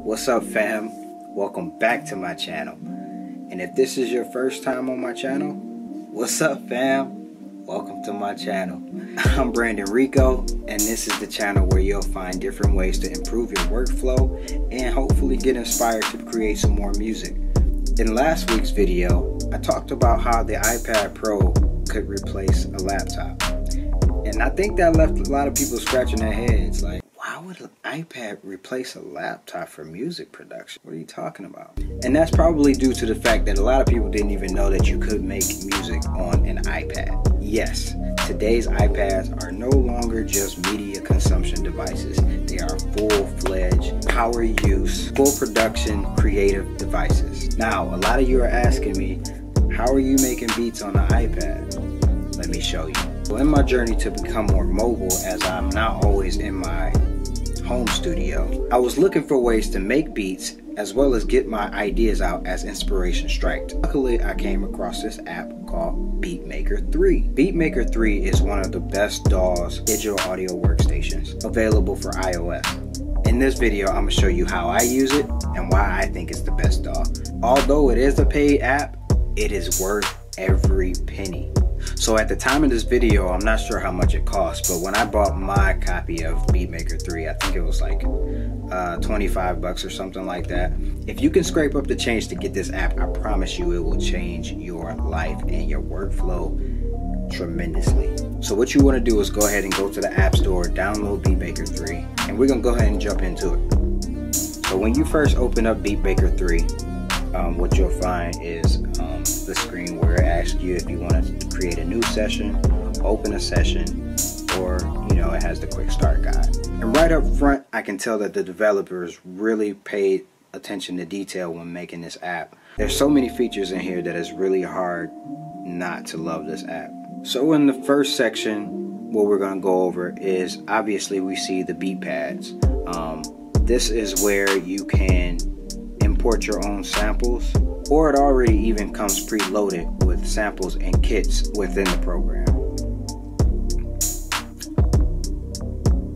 What's up, fam? Welcome back to my channel. And if this is your first time on my channel, what's up, fam? Welcome to my channel. I'm Brandon Rico, and this is the channel where you'll find different ways to improve your workflow and hopefully get inspired to create some more music. In last week's video, I talked about how the iPad Pro could replace a laptop. And I think that left a lot of people scratching their heads like, why would an iPad replace a laptop for music production? What are you talking about? And that's probably due to the fact that a lot of people didn't even know that you could make music on an iPad. Yes, today's iPads are no longer just media consumption devices. They are full-fledged, power use, full production, creative devices. Now, a lot of you are asking me, how are you making beats on the iPad? Let me show you. So in my journey to become more mobile, as I'm not always in my home studio, I was looking for ways to make beats as well as get my ideas out as inspiration striked. Luckily, I came across this app called Beatmaker3. Beatmaker3 is one of the best DAWs, digital audio workstations, available for iOS. In this video, I'm going to show you how I use it and why I think it's the best DAW. Although it is a paid app, it is worth every penny. So at the time of this video, I'm not sure how much it costs, but when I bought my copy of Beatmaker3, I think it was like 25 bucks or something like that. If you can scrape up the change to get this app, I promise you it will change your life and your workflow tremendously. So what you want to do is go ahead and go to the App Store, download Beatmaker3, and we're going to go ahead and jump into it. So when you first open up Beatmaker3, what you'll find is the screen where it asks you if you want to create a new session, open a session, or it has the quick start guide. And right up front, I can tell that the developers really paid attention to detail when making this app. There's so many features in here that it's really hard not to love this app. So in the first section, what we're going to go over is, obviously we see the beat pads. This is where you can import your own samples, or it already even comes preloaded with samples and kits within the program.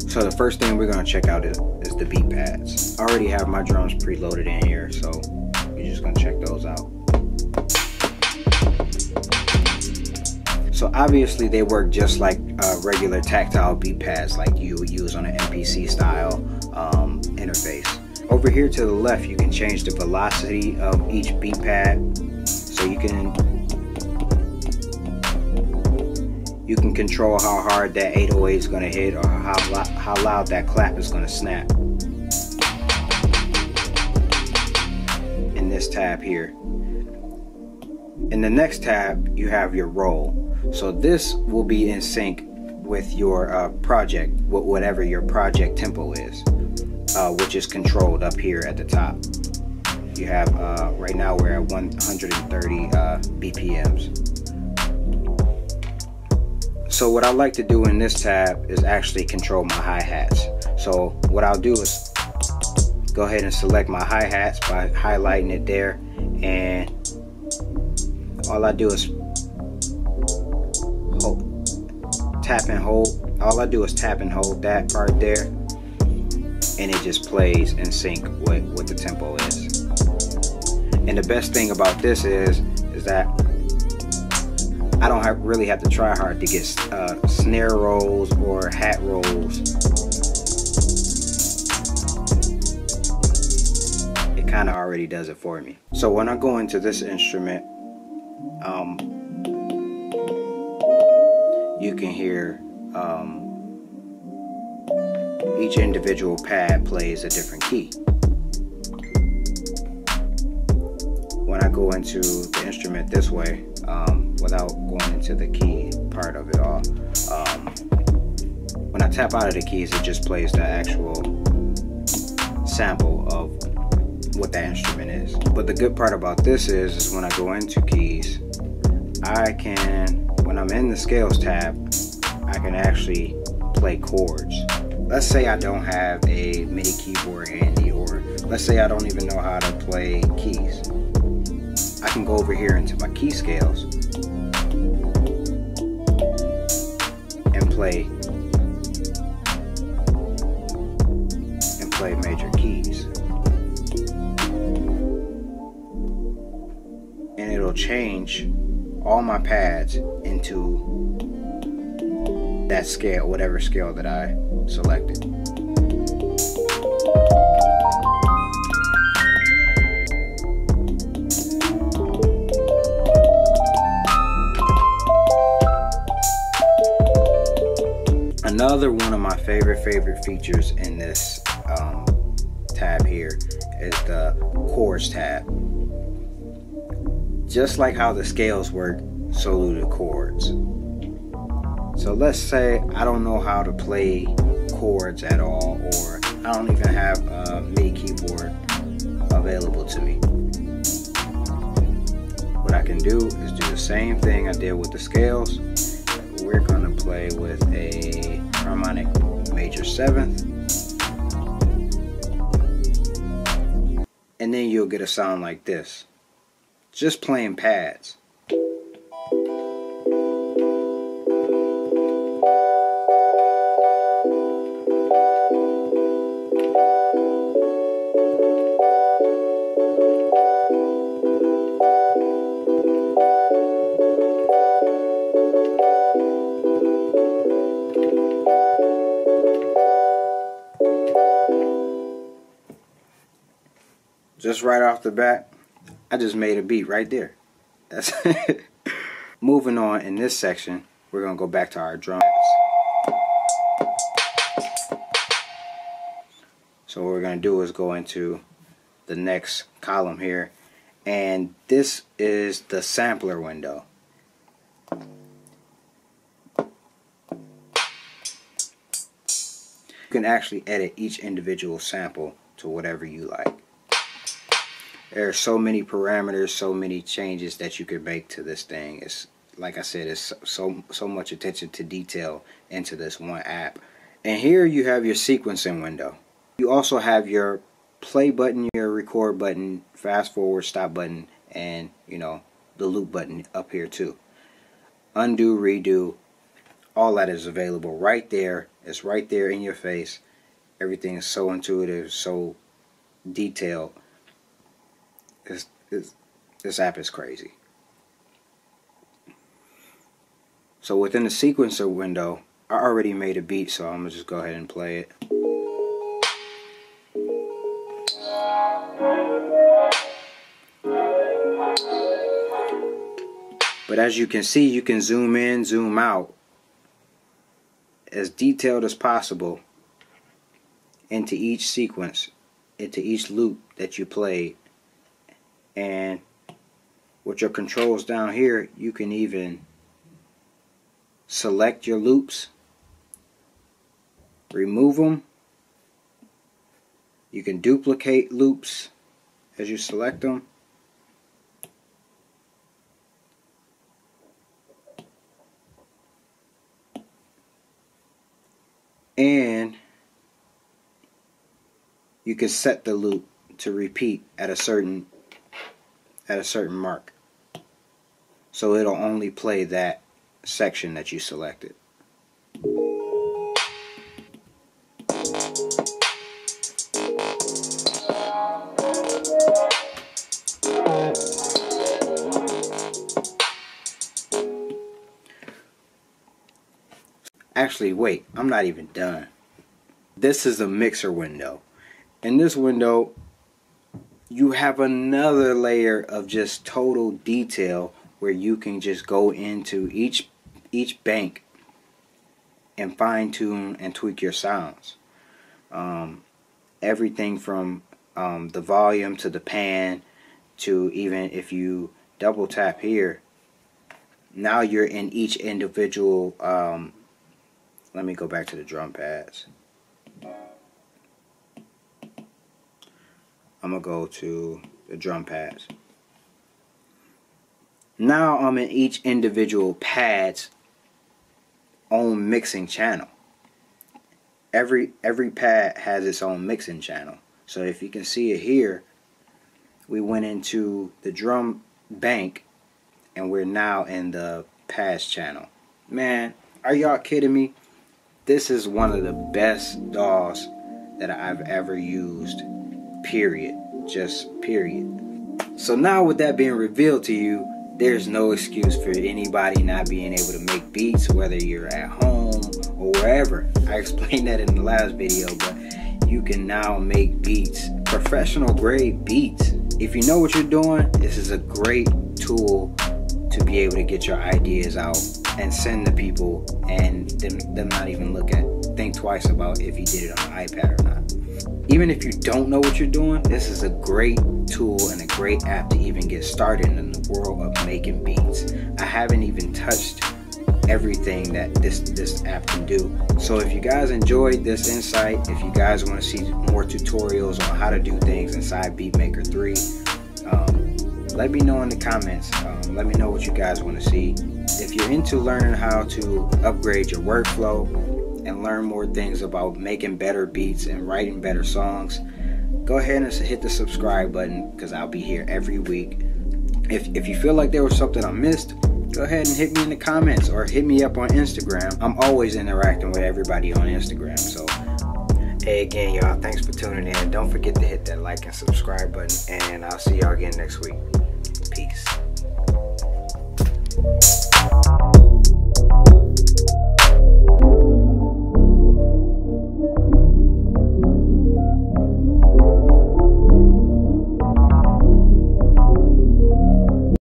So the first thing we're going to check out is the beat pads. I already have my drums preloaded in here, so we're just going to check those out. So obviously they work just like regular tactile beat pads like you would use on an MPC style interface. Over here to the left, you can change the velocity of each beat pad. So you can control how hard that 808 is going to hit, or how loud that clap is going to snap. In this tab here. In the next tab, you have your roll. So this will be in sync with your project, whatever your project tempo is. Which is controlled up here at the top. You have, right now we're at 130 BPMs. So what I like to do in this tab is actually control my hi-hats. So what I'll do is go ahead and select my hi-hats by highlighting it there, and all I do is tap and hold. All I do is tap and hold that part there, and it just plays in sync with what the tempo is. And the best thing about this is that I don't really have to try hard to get snare rolls or hat rolls. It kind of already does it for me. So when I go into this instrument, you can hear each individual pad plays a different key. When I go into the instrument this way, without going into the key part of it all, when I tap out of the keys, it just plays the actual sample of what that instrument is. But the good part about this is when I go into keys, I can, when I'm in the scales tab, I can actually play chords. Let's say I don't have a MIDI keyboard handy, or let's say I don't even know how to play keys. I can go over here into my key scales and play major keys. change all my pads into that scale, whatever scale that I selected. Another one of my favorite features in this tab here is the chords tab. Just like how the scales work, so do the chords. So let's say I don't know how to play chords at all, or I don't even have a MIDI keyboard available to me. What I can do is do the same thing I did with the scales. We're going to play with a harmonic major 7th, and then you'll get a sound like this, just playing pads. Just right off the bat, I just made a beat right there. That's Moving on, in this section, we're going to go back to our drums. So what we're going to do is go into the next column here, and this is the sampler window. You can actually edit each individual sample to whatever you like. There are so many parameters, so many changes that you could make to this thing. It's, like I said, it's so much attention to detail into this one app. And here you have your sequencing window. You also have your play button, your record button, fast forward, stop button, and the loop button up here too. Undo, redo, all that is available right there. It's right there in your face. Everything is so intuitive, so detailed. This app is crazy. So within the sequencer window, I already made a beat, so I'm gonna just go ahead and play it. But as you can see, you can zoom in, zoom out, as detailed as possible into each sequence, into each loop that you played. And with your controls down here, you can even select your loops, remove them. You can duplicate loops as you select them. And you can set the loop to repeat at a certain mark, so it'll only play that section that you selected. Actually, wait, I'm not even done. This is a mixer window. In this window, you have another layer of just total detail where you can just go into each bank and fine tune and tweak your sounds. Everything from the volume to the pan, to even if you double tap here, now you're in each individual. Let me go back to the drum pads. I'm gonna go to the drum pads. Now I'm in each individual pad's own mixing channel. Every pad has its own mixing channel. So if you can see it here, we went into the drum bank and we're now in the pads channel. Man, are y'all kidding me? This is one of the best DAWs that I've ever used. Period. Just period. So now with that being revealed to you, There's no excuse for anybody not being able to make beats, whether you're at home or wherever. I explained that in the last video, but you can now make beats, professional grade beats. If you know what you're doing, this is a great tool to be able to get your ideas out and send to people, and them not even think twice about if you did it on an iPad or not. Even if you don't know what you're doing, this is a great tool and a great app to even get started in the world of making beats. I haven't even touched everything that this app can do. So if you guys enjoyed this insight, if you guys want to see more tutorials on how to do things inside Beatmaker3, let me know in the comments. Let me know what you guys want to see. If you're into learning how to upgrade your workflow and learn more things about making better beats and writing better songs, go ahead and hit the subscribe button, because I'll be here every week. If you feel like there was something I missed, go ahead and hit me in the comments or hit me up on Instagram. I'm always interacting with everybody on Instagram. So hey, again, y'all, thanks for tuning in. Don't forget to hit that like and subscribe button, and I'll see y'all again next week. Peace.